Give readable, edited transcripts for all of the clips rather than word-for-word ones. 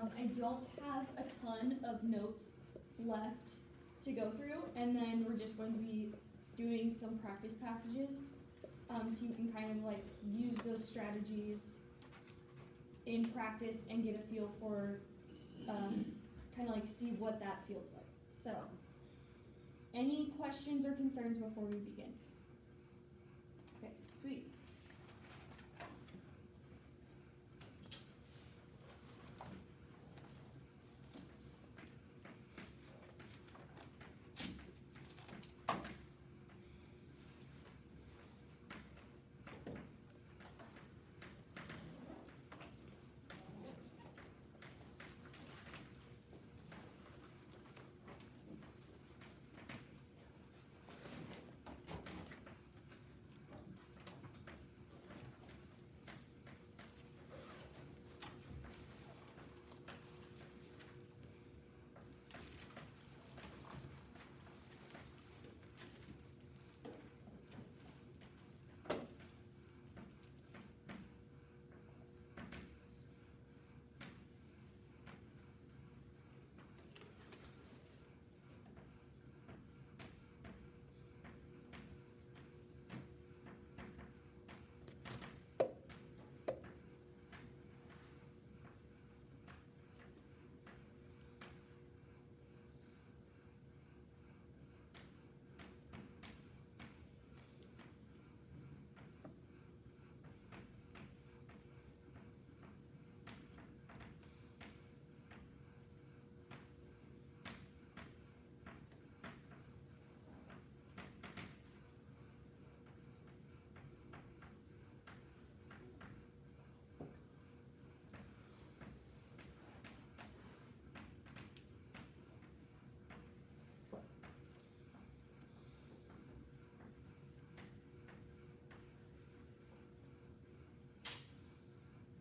I don't have a ton of notes left to go through, and then we're just going to be doing some practice passages, so you can kind of like use those strategies in practice and get a feel for, kind of like see what that feels like. So, any questions or concerns before we begin? Okay, sweet.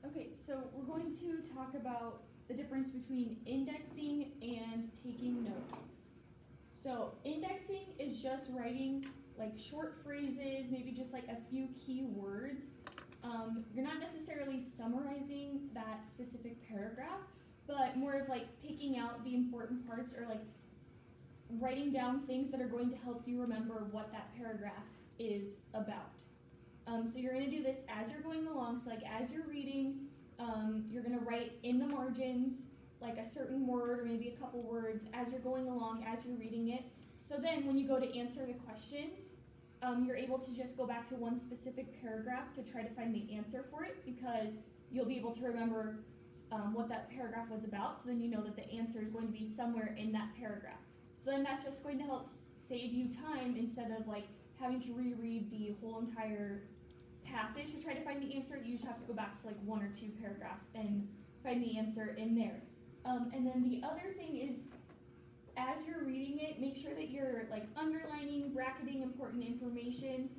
Okay, so we're going to talk about the difference between indexing and taking notes. So indexing is just writing like short phrases, maybe just like a few key words. You're not necessarily summarizing that specific paragraph, but more of like picking out the important parts or like writing down things that are going to help you remember what that paragraph is about. So you're going to do this as you're going along. So like as you're reading, you're going to write in the margins like a certain word or maybe a couple words as you're going along, as you're reading it. So then when you go to answer the questions, you're able to just go back to one specific paragraph to try to find the answer for it, because you'll be able to remember what that paragraph was about. So then you know that the answer is going to be somewhere in that paragraph. So then that's just going to help save you time instead of like having to reread the whole entire passage to try to find the answer. You just have to go back to like one or two paragraphs and find the answer in there. And then the other thing is, as you're reading it, make sure that you're like underlining, bracketing important information.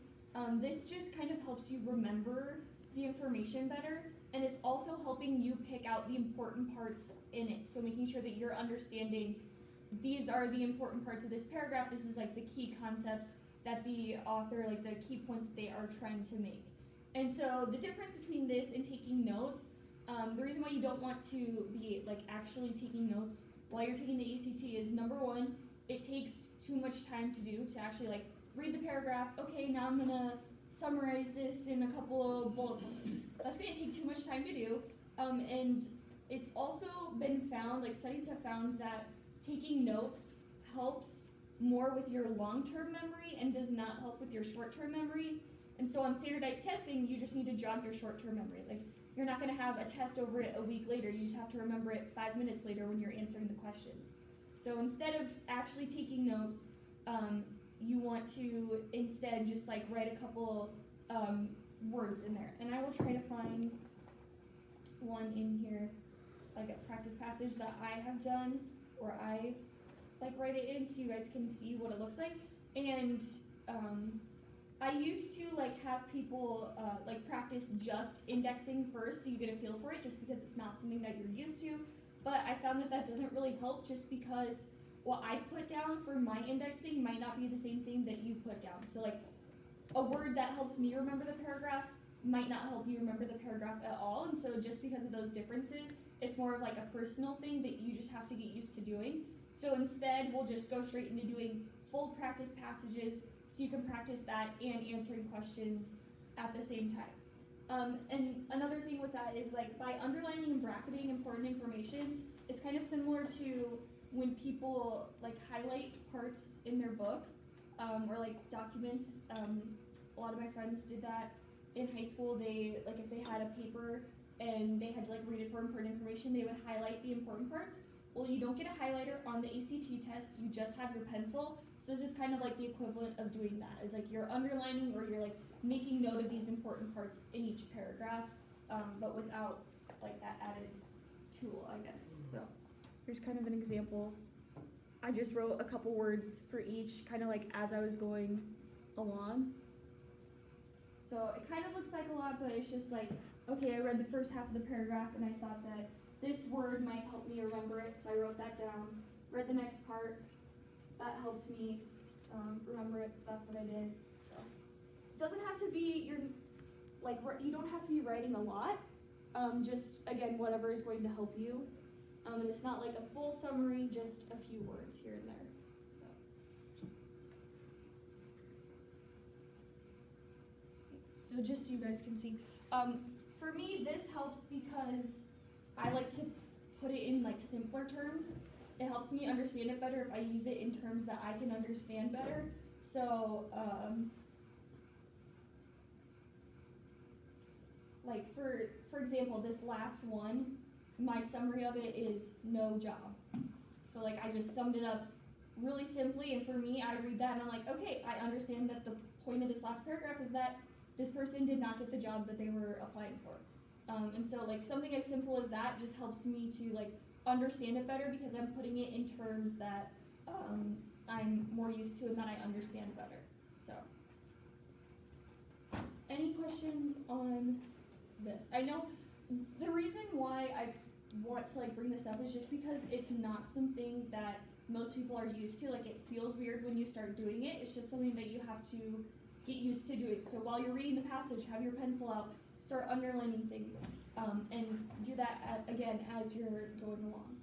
This just kind of helps you remember the information better, and it's also helping you pick out the important parts in it. So making sure that you're understanding these are the important parts of this paragraph. This is like the key concepts that the author, like the key points that they are trying to make. And so the difference between this and taking notes, the reason why you don't want to be like actually taking notes while you're taking the ACT is, number one, it takes too much time to do to actually like read the paragraph. Okay, now I'm gonna summarize this in a couple of bullet points. That's gonna take too much time to do. And it's also been found, like studies have found that taking notes helps more with your long-term memory and does not help with your short-term memory. And so on standardized testing, you just need to jog your short-term memory. Like, you're not going to have a test over it a week later. You just have to remember it 5 minutes later when you're answering the questions. So instead of actually taking notes, you want to instead just like write a couple words in there. And I will try to find one in here, like a practice passage that I have done, where I like write it in so you guys can see what it looks like. And I used to like have people like practice just indexing first so you get a feel for it, just because it's not something that you're used to. But I found that that doesn't really help, just because what I put down for my indexing might not be the same thing that you put down. So like a word that helps me remember the paragraph might not help you remember the paragraph at all. And so just because of those differences, it's more of like a personal thing that you just have to get used to doing. So instead, we'll just go straight into doing full practice passages so you can practice that and answering questions at the same time. And another thing with that is like by underlining and bracketing important information, it's kind of similar to when people like highlight parts in their book or like documents. A lot of my friends did that in high school. They like if they had a paper and they had to like read it for important information, they would highlight the important parts. Well, you don't get a highlighter on the ACT test, you just have your pencil. So this is kind of like the equivalent of doing that. Is like you're underlining or you're like making note of these important parts in each paragraph, but without like that added tool, I guess. So here's kind of an example. I just wrote a couple words for each, kind of like as I was going along. So it kind of looks like a lot, but it's just like, okay, I read the first half of the paragraph and I thought that this word might help me remember it, so I wrote that down. Read the next part, that helped me remember it, so that's what I did. So it doesn't have to be you don't have to be writing a lot. Just again, whatever is going to help you. And it's not like a full summary, just a few words here and there. So just so you guys can see. For me, this helps because I like to put it in like simpler terms. It helps me understand it better if I use it in terms that I can understand better. So, like for example, this last one, my summary of it is no job. So like I just summed it up really simply, and for me, I read that and I'm like, okay, I understand that the point of this last paragraph is that this person did not get the job that they were applying for. And so like something as simple as that just helps me to like understand it better because I'm putting it in terms that I'm more used to and that I understand better. So, any questions on this? I know the reason why I want to like bring this up is just because it's not something that most people are used to. Like it feels weird when you start doing it. It's just something that you have to get used to doing. So while you're reading the passage, have your pencil out, start underlining things, and do that again as you're going along.